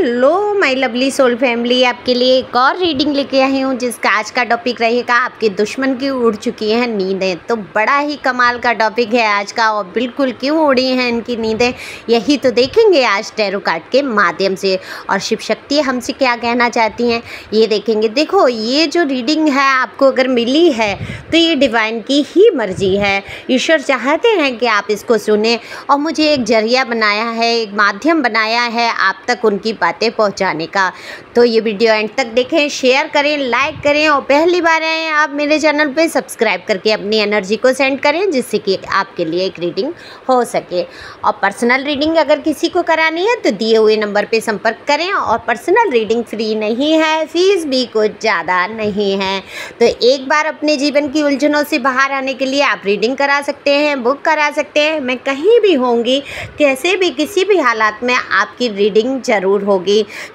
Hello my lovely soul family, आपके लिए एक और रीडिंग लेके आई हूँ जिसका आज का टॉपिक रहेगा आपके दुश्मन की उड़ चुकी हैं नींदें। तो बड़ा ही कमाल का टॉपिक है आज का, और बिल्कुल क्यों उड़ी हैं इनकी नींदें यही तो देखेंगे आज टैरो कार्ड के माध्यम से। और शिव शक्ति हमसे क्या कहना चाहती हैं ये देखेंगे। देखो, ये जो रीडिंग है आपको अगर मिली है तो ये डिवाइन की ही मर्जी है। ईश्वर चाहते हैं कि आप इसको सुने और मुझे एक जरिया बनाया है, एक माध्यम बनाया है आप तक उनकी बातें पहुंचाने का। तो ये वीडियो एंड तक देखें, शेयर करें, लाइक करें, और पहली बार आए आप मेरे चैनल पे सब्सक्राइब करके अपनी एनर्जी को सेंड करें जिससे कि आपके लिए एक रीडिंग हो सके। और पर्सनल रीडिंग अगर किसी को करानी है तो दिए हुए नंबर पे संपर्क करें। और पर्सनल रीडिंग फ्री नहीं है, फीस भी कुछ ज़्यादा नहीं है। तो एक बार अपने जीवन की उलझनों से बाहर आने के लिए आप रीडिंग करा सकते हैं, बुक करा सकते हैं। मैं कहीं भी होंगी, कैसे भी, किसी भी हालात में आपकी रीडिंग ज़रूर होगी।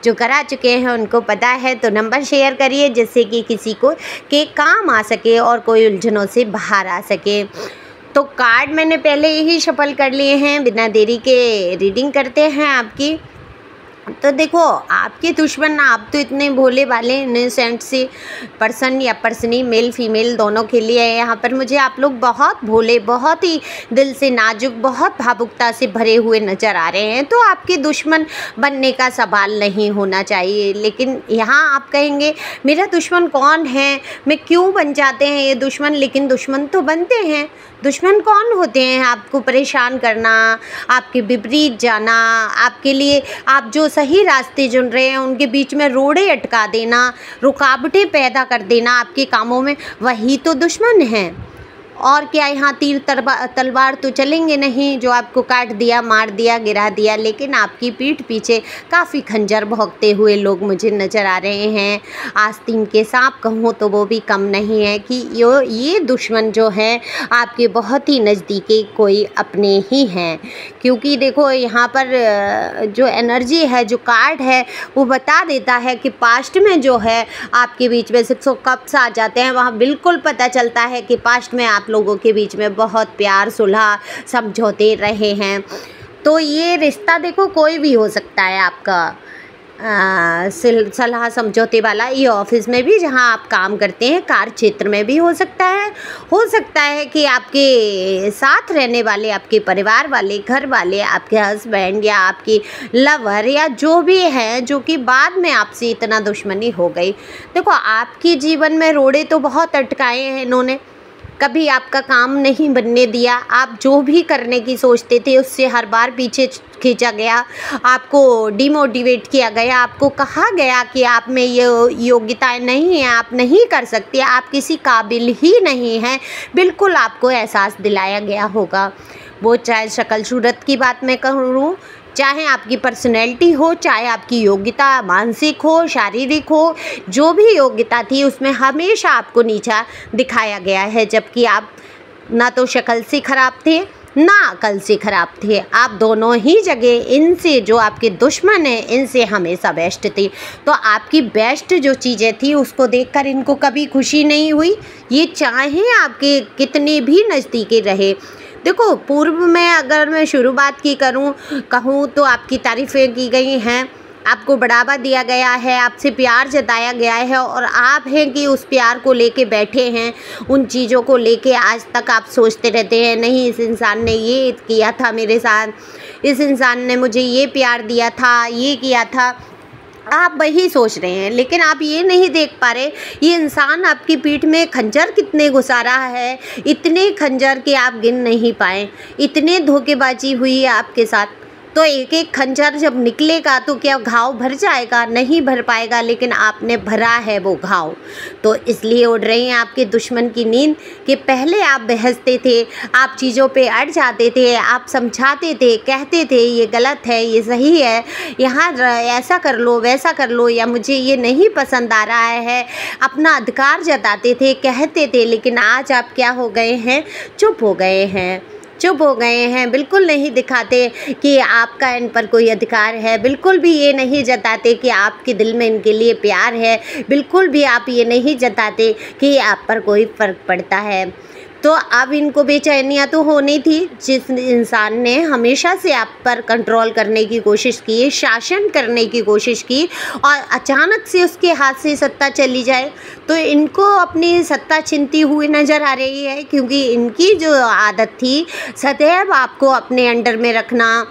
जो करा चुके हैं उनको पता है, तो नंबर शेयर करिए जिससे कि किसी को के काम आ सके और कोई उलझनों से बाहर आ सके। तो कार्ड मैंने पहले ही शफल कर लिए हैं, बिना देरी के रीडिंग करते हैं आपकी। तो देखो, आपके दुश्मन, आप तो इतने भोले वाले इनोसेंट से पर्सन या पर्सनी, मेल फीमेल दोनों के लिए है। यहाँ पर मुझे आप लोग बहुत भोले, बहुत ही दिल से नाजुक, बहुत भावुकता से भरे हुए नज़र आ रहे हैं। तो आपके दुश्मन बनने का सवाल नहीं होना चाहिए। लेकिन यहाँ आप कहेंगे मेरा दुश्मन कौन है, मैं क्यों बन जाते हैं ये दुश्मन। लेकिन दुश्मन तो बनते हैं। दुश्मन कौन होते हैं? आपको परेशान करना, आपके विपरीत जाना, आपके लिए आप जो सही रास्ते चुन रहे हैं उनके बीच में रोड़े अटका देना, रुकावटें पैदा कर देना आपके कामों में, वही तो दुश्मन हैं। और क्या यहाँ तीर तलवार तो चलेंगे नहीं जो आपको काट दिया, मार दिया, गिरा दिया। लेकिन आपकी पीठ पीछे काफ़ी खंजर भोंकते हुए लोग मुझे नज़र आ रहे हैं। आस्तीन के सांप कहूँ तो वो भी कम नहीं है कि ये दुश्मन जो हैं आपके बहुत ही नज़दीकी कोई अपने ही हैं। क्योंकि देखो, यहाँ पर जो एनर्जी है, जो कार्ड है, वो बता देता है कि पास्ट में जो है आपके बीच में सिर्फ कप्स आ जाते हैं। वहाँ बिल्कुल पता चलता है कि पास्ट में आप लोगों के बीच में बहुत प्यार, सुलह, समझौते रहे हैं। तो ये रिश्ता देखो कोई भी हो सकता है आपका, सलाह समझौते वाला। ये ऑफिस में भी जहां आप काम करते हैं, कार्य क्षेत्र में भी हो सकता है। हो सकता है कि आपके साथ रहने वाले, आपके परिवार वाले, घर वाले, आपके हस्बैंड या आपकी लवर या जो भी हैं, जो कि बाद में आपसे इतना दुश्मनी हो गई। देखो, आपके जीवन में रोड़े तो बहुत अटकाए हैं इन्होंने, कभी आपका काम नहीं बनने दिया। आप जो भी करने की सोचते थे उससे हर बार पीछे खींचा गया, आपको डिमोटिवेट किया गया, आपको कहा गया कि आप में ये योग्यताएं नहीं हैं, आप नहीं कर सकते, आप किसी काबिल ही नहीं हैं। बिल्कुल आपको एहसास दिलाया गया होगा। वो चाहे शक्ल सूरत की बात मैं करूँ, चाहे आपकी पर्सनैलिटी हो, चाहे आपकी योग्यता मानसिक हो, शारीरिक हो, जो भी योग्यता थी उसमें हमेशा आपको नीचा दिखाया गया है। जबकि आप ना तो शक्ल से ख़राब थे, ना अकल से ख़राब थे। आप दोनों ही जगह इनसे, जो आपके दुश्मन हैं, इनसे हमेशा बेस्ट थे। तो आपकी बेस्ट जो चीज़ें थी उसको देखकर इनको कभी खुशी नहीं हुई। ये चाहे आपके कितने भी नज़दीकी रहे। देखो, पूर्व में अगर मैं शुरुआत की कहूँ तो आपकी तारीफ़ें की गई हैं, आपको बढ़ावा दिया गया है, आपसे प्यार जताया गया है, और आप हैं कि उस प्यार को लेके बैठे हैं। उन चीज़ों को लेके आज तक आप सोचते रहते हैं, नहीं इस इंसान ने ये किया था मेरे साथ, इस इंसान ने मुझे ये प्यार दिया था, ये किया था। आप वही सोच रहे हैं, लेकिन आप ये नहीं देख पा रहे ये इंसान आपकी पीठ में खंजर कितने घुसा रहा है। इतने खंजर कि आप गिन नहीं पाए, इतने धोखेबाजी हुई है आपके साथ। तो एक एक खंजर जब निकलेगा तो क्या घाव भर जाएगा? नहीं भर पाएगा। लेकिन आपने भरा है वो घाव, तो इसलिए उड़ रही हैं आपके दुश्मन की नींद कि पहले आप बहसते थे, आप चीज़ों पे अड़ जाते थे, आप समझाते थे, कहते थे ये गलत है, ये सही है, यहाँ ऐसा कर लो, वैसा कर लो, या मुझे ये नहीं पसंद आ रहा है। अपना अधिकार जताते थे, कहते थे। लेकिन आज आप क्या हो गए हैं? चुप हो गए हैं, चुप हो गए हैं। बिल्कुल नहीं दिखाते कि आपका इन पर कोई अधिकार है, बिल्कुल भी ये नहीं जताते कि आपके दिल में इनके लिए प्यार है, बिल्कुल भी आप ये नहीं जताते कि आप पर कोई फ़र्क पड़ता है। तो अब इनको बेचैनियाँ तो होनी थी। जिस इंसान ने हमेशा से आप पर कंट्रोल करने की कोशिश की, शासन करने की कोशिश की, और अचानक से उसके हाथ से सत्ता चली जाए, तो इनको अपनी सत्ता छिनती हुई नज़र आ रही है। क्योंकि इनकी जो आदत थी सदैव आपको अपने अंडर में रखना,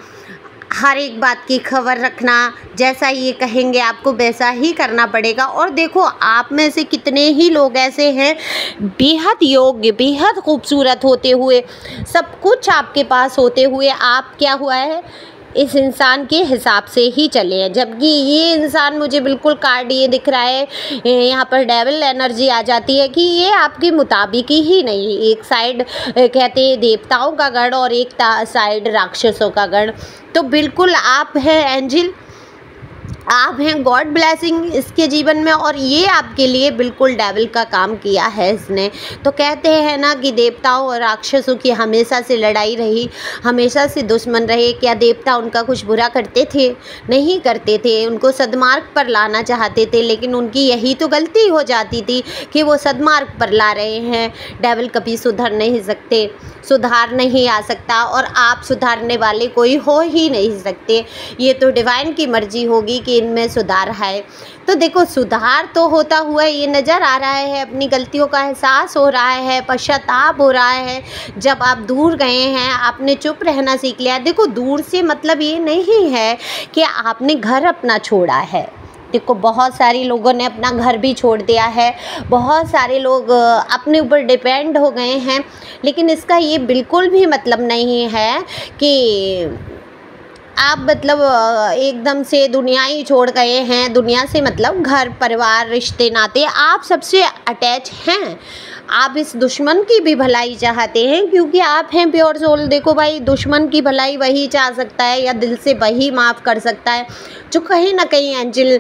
हर एक बात की खबर रखना, जैसा ये कहेंगे आपको वैसा ही करना पड़ेगा। और देखो, आप में से कितने ही लोग ऐसे हैं बेहद योग्य, बेहद खूबसूरत होते हुए, सब कुछ आपके पास होते हुए, आप क्या हुआ है, इस इंसान के हिसाब से ही चले हैं। जबकि ये इंसान मुझे बिल्कुल कार्ड ये दिख रहा है, यहाँ पर डेविल एनर्जी आ जाती है कि ये आपके मुताबिक ही नहीं। एक साइड कहते हैं देवताओं का गढ़ और एक साइड राक्षसों का गढ़। तो बिल्कुल आप हैं एंजल, आप हैं गॉड ब्लेसिंग इसके जीवन में, और ये आपके लिए बिल्कुल डेविल का काम किया है इसने। तो कहते हैं ना कि देवताओं और राक्षसों की हमेशा से लड़ाई रही, हमेशा से दुश्मन रहे। क्या देवता उनका कुछ बुरा करते थे? नहीं करते थे, उनको सद्मार्ग पर लाना चाहते थे, लेकिन उनकी यही तो गलती हो जाती थी कि वो सद्मार्ग पर ला रहे हैं। डेविल कभी सुधर नहीं सकते, सुधार नहीं आ सकता, और आप सुधारने वाले कोई हो ही नहीं सकते। ये तो डिवाइन की मर्जी होगी कि इनमें सुधार है। तो देखो, सुधार तो होता हुआ ये नज़र आ रहा है, अपनी गलतियों का एहसास हो रहा है, पश्चाताप हो रहा है। जब आप दूर गए हैं, आपने चुप रहना सीख लिया। देखो, दूर से मतलब ये नहीं है कि आपने घर अपना छोड़ा है। देखो, बहुत सारे लोगों ने अपना घर भी छोड़ दिया है, बहुत सारे लोग अपने ऊपर डिपेंड हो गए हैं, लेकिन इसका ये बिल्कुल भी मतलब नहीं है कि आप मतलब एकदम से दुनिया ही छोड़ गए हैं। दुनिया से मतलब घर परिवार रिश्ते नाते, आप सबसे अटैच हैं। आप इस दुश्मन की भी भलाई चाहते हैं, क्योंकि आप हैं प्योर सोल। देखो भाई, दुश्मन की भलाई वही चाह सकता है, या दिल से वही माफ़ कर सकता है जो कहीं ना कहीं एंजल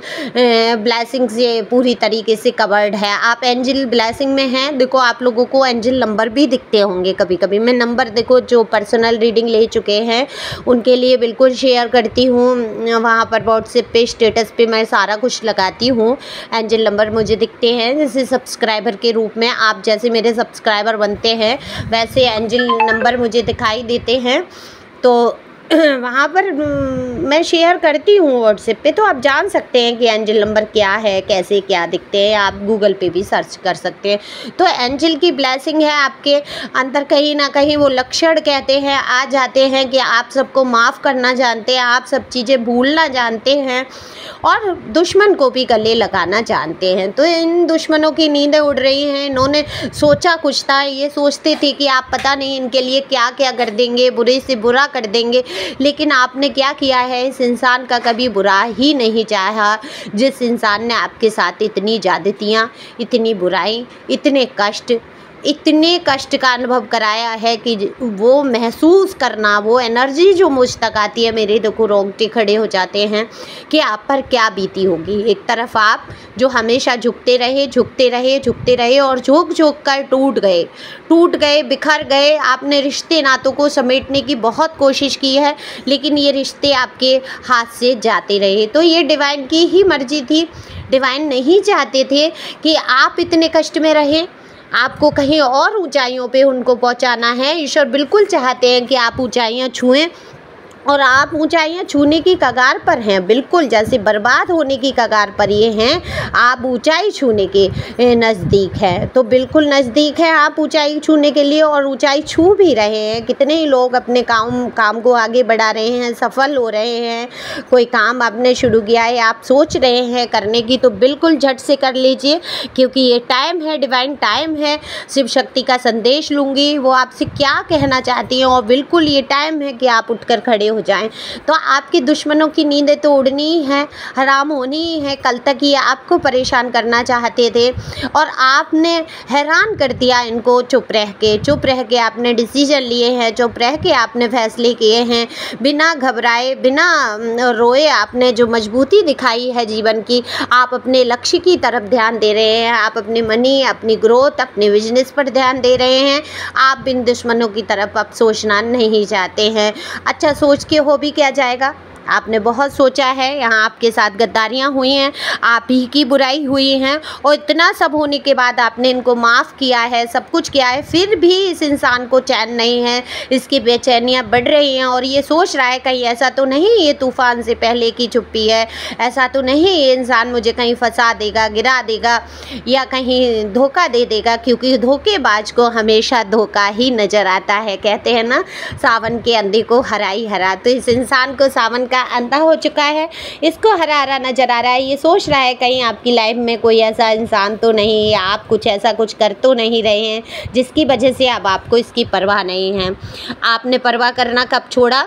ब्लेसिंग से पूरी तरीके से कवर्ड है। आप एंजल ब्लेसिंग में हैं। देखो, आप लोगों को एंजल नंबर भी दिखते होंगे कभी कभी। मैं नंबर, देखो, जो पर्सनल रीडिंग ले चुके हैं उनके लिए बिल्कुल शेयर करती हूँ, वहाँ पर व्हाट्सएप पे स्टेटस पे मैं सारा कुछ लगाती हूँ। एंजल नंबर मुझे दिखते हैं, जैसे सब्सक्राइबर के रूप में आप जैसे मेरे सब्सक्राइबर बनते हैं वैसे एंजल नंबर मुझे दिखाई देते हैं। तो वहाँ पर मैं शेयर करती हूँ व्हाट्सएप पे, तो आप जान सकते हैं कि एंजल नंबर क्या है, कैसे क्या दिखते हैं। आप गूगल पे भी सर्च कर सकते हैं। तो एंजल की ब्लेसिंग है आपके अंदर, कहीं ना कहीं वो लक्षण कहते हैं आ जाते हैं कि आप सबको माफ़ करना जानते हैं, आप सब चीज़ें भूलना जानते हैं, और दुश्मन को भी गले लगाना जानते हैं। तो इन दुश्मनों की नींदें उड़ रही हैं। इन्होंने सोचा कुछ था, ये सोचते थे कि आप पता नहीं इनके लिए क्या क्या कर देंगे, बुरे से बुरा कर देंगे, लेकिन आपने क्या किया है, इस इंसान का कभी बुरा ही नहीं चाहा। जिस इंसान ने आपके साथ इतनी ज्यादतियाँ, इतनी बुराई, इतने कष्ट का अनुभव कराया है कि वो महसूस करना, वो एनर्जी जो मुझ तक आती है, मेरे देखो रोंगटे खड़े हो जाते हैं कि आप पर क्या बीती होगी। एक तरफ आप जो हमेशा झुकते रहे और झुक कर टूट गए, बिखर गए। आपने रिश्ते नातों को समेटने की बहुत कोशिश की है, लेकिन ये रिश्ते आपके हाथ से जाते रहे। तो ये डिवाइन की ही मर्जी थी। डिवाइन नहीं चाहते थे कि आप इतने कष्ट में रहें, आपको कहीं और ऊंचाइयों पे उनको पहुंचाना है। ईश्वर बिल्कुल चाहते हैं कि आप ऊंचाइयां छुएं, और आप ऊंचाइयां छूने की कगार पर हैं, बिल्कुल जैसे बर्बाद होने की कगार पर ये हैं, आप ऊंचाई छूने के नज़दीक हैं। तो बिल्कुल नज़दीक है आप ऊंचाई छूने के लिए, और ऊंचाई छू भी रहे हैं। कितने ही लोग अपने काम को आगे बढ़ा रहे हैं, सफल हो रहे हैं। कोई काम आपने शुरू किया है, आप सोच रहे हैं करने की, तो बिल्कुल झट से कर लीजिए, क्योंकि ये टाइम है, डिवाइन टाइम है। शिव शक्ति का संदेश लूँगी, वो आपसे क्या कहना चाहती हैं, और बिल्कुल ये टाइम है कि आप उठकर खड़े हो जाएं। तो आपके दुश्मनों की नींदें तो उड़नी ही है, हराम होनी ही है। कल तक ये आपको परेशान करना चाहते थे, और आपने हैरान कर दिया इनको। चुप रह के आपने डिसीजन लिए हैं, चुप रह के आपने फैसले किए हैं, बिना घबराए, बिना रोए। आपने जो मजबूती दिखाई है जीवन की, आप अपने लक्ष्य की तरफ ध्यान दे रहे हैं, आप अपने मनी, अपनी ग्रोथ, अपने बिजनेस पर ध्यान दे रहे हैं। आप बिन दुश्मनों की तरफ अब सोचना नहीं चाहते हैं। अच्छा, सोच के हो भी क्या जाएगा, आपने बहुत सोचा है, यहाँ आपके साथ गद्दारियाँ हुई हैं, आप ही की बुराई हुई हैं, और इतना सब होने के बाद आपने इनको माफ़ किया है, सब कुछ किया है, फिर भी इस इंसान को चैन नहीं है, इसकी बेचैनियाँ बढ़ रही हैं और ये सोच रहा है कहीं ऐसा तो नहीं ये तूफ़ान से पहले की चुप्पी है, ऐसा तो नहीं ये इंसान मुझे कहीं फंसा देगा, गिरा देगा या कहीं धोखा दे देगा, क्योंकि धोखेबाज को हमेशा धोखा ही नज़र आता है। कहते हैं ना, सावन के अंधे को हरा ही हरा। तो इस इंसान को सावन का अंधा हो चुका है, इसको हरा हरा नज़र आ रहा है। ये सोच रहा है कहीं आपकी लाइफ में कोई ऐसा इंसान तो नहीं, या आप कुछ ऐसा कुछ कर तो नहीं रहे हैं जिसकी वजह से अब आपको इसकी परवाह नहीं है। आपने परवाह करना कब छोड़ा?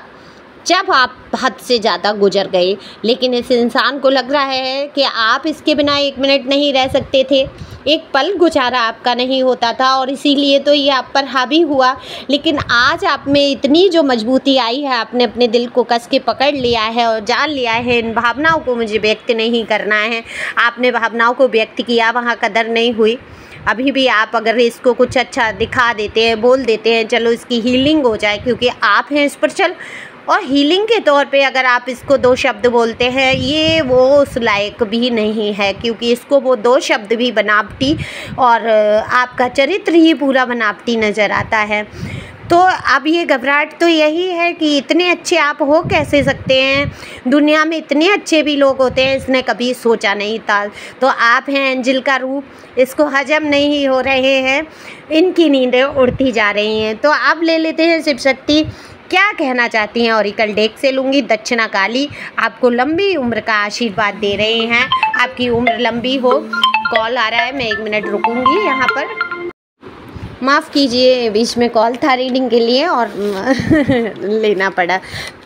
जब आप हद से ज़्यादा गुजर गए। लेकिन इस इंसान को लग रहा है कि आप इसके बिना 1 मिनट नहीं रह सकते थे, एक पल गुजारा आपका नहीं होता था, और इसीलिए तो ये आप पर हावी हुआ। लेकिन आज आप में इतनी जो मजबूती आई है, आपने अपने दिल को कस के पकड़ लिया है और जान लिया है इन भावनाओं को मुझे व्यक्त नहीं करना है। आपने भावनाओं को व्यक्त किया, वहाँ कदर नहीं हुई। अभी भी आप अगर इसको कुछ अच्छा दिखा देते हैं, बोल देते हैं, चलो इसकी हीलिंग हो जाए, क्योंकि आप हैं इस पर चल, और हीलिंग के तौर पे अगर आप इसको 2 शब्द बोलते हैं, ये वो उस लायक भी नहीं है, क्योंकि इसको वो 2 शब्द भी बनावटी और आपका चरित्र ही पूरा बनावटी नज़र आता है। तो अब ये घबराहट तो यही है कि इतने अच्छे आप हो कैसे सकते हैं, दुनिया में इतने अच्छे भी लोग होते हैं, इसने कभी सोचा नहीं था। तो आप हैं एंजल का रूप, इसको हजम नहीं हो रहे हैं, इनकी नींदें उड़ती जा रही हैं। तो अब ले लेते हैं शिव शक्ति क्या कहना चाहती हैं। ऑरिकल डेक से लूँगी। दक्षिणा काली आपको लंबी उम्र का आशीर्वाद दे रहे हैं, आपकी उम्र लंबी हो। कॉल आ रहा है, मैं 1 मिनट रुकूंगी यहाँ पर, माफ़ कीजिए, बीच में कॉल था रीडिंग के लिए और लेना पड़ा।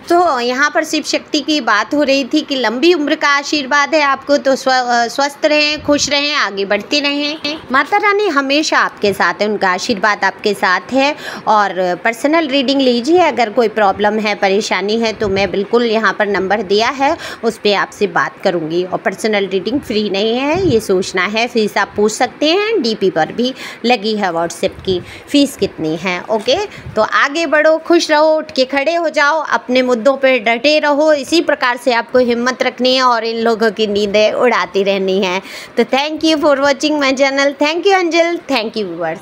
तो यहाँ पर शिव शक्ति की बात हो रही थी कि लंबी उम्र का आशीर्वाद है आपको, तो स्वस्थ रहें, खुश रहें, आगे बढ़ते रहें। माता रानी हमेशा आपके साथ है, उनका आशीर्वाद आपके साथ है। और पर्सनल रीडिंग लीजिए, अगर कोई प्रॉब्लम है, परेशानी है, तो मैं बिल्कुल यहाँ पर नंबर दिया है, उस पर आपसे बात करूँगी। और पर्सनल रीडिंग फ्री नहीं है, ये सोचना है, फीस आप पूछ सकते हैं, DP पर भी लगी है व्हाट्सएप की, फ़ीस कितनी है। ओके, तो आगे बढ़ो, खुश रहो, उठ के खड़े हो जाओ, अपने मुद्दों पे डटे रहो। इसी प्रकार से आपको हिम्मत रखनी है और इन लोगों की नींदें उड़ाती रहनी है। तो thank you for watching my channel. Thank you Anjal, thank you viewers.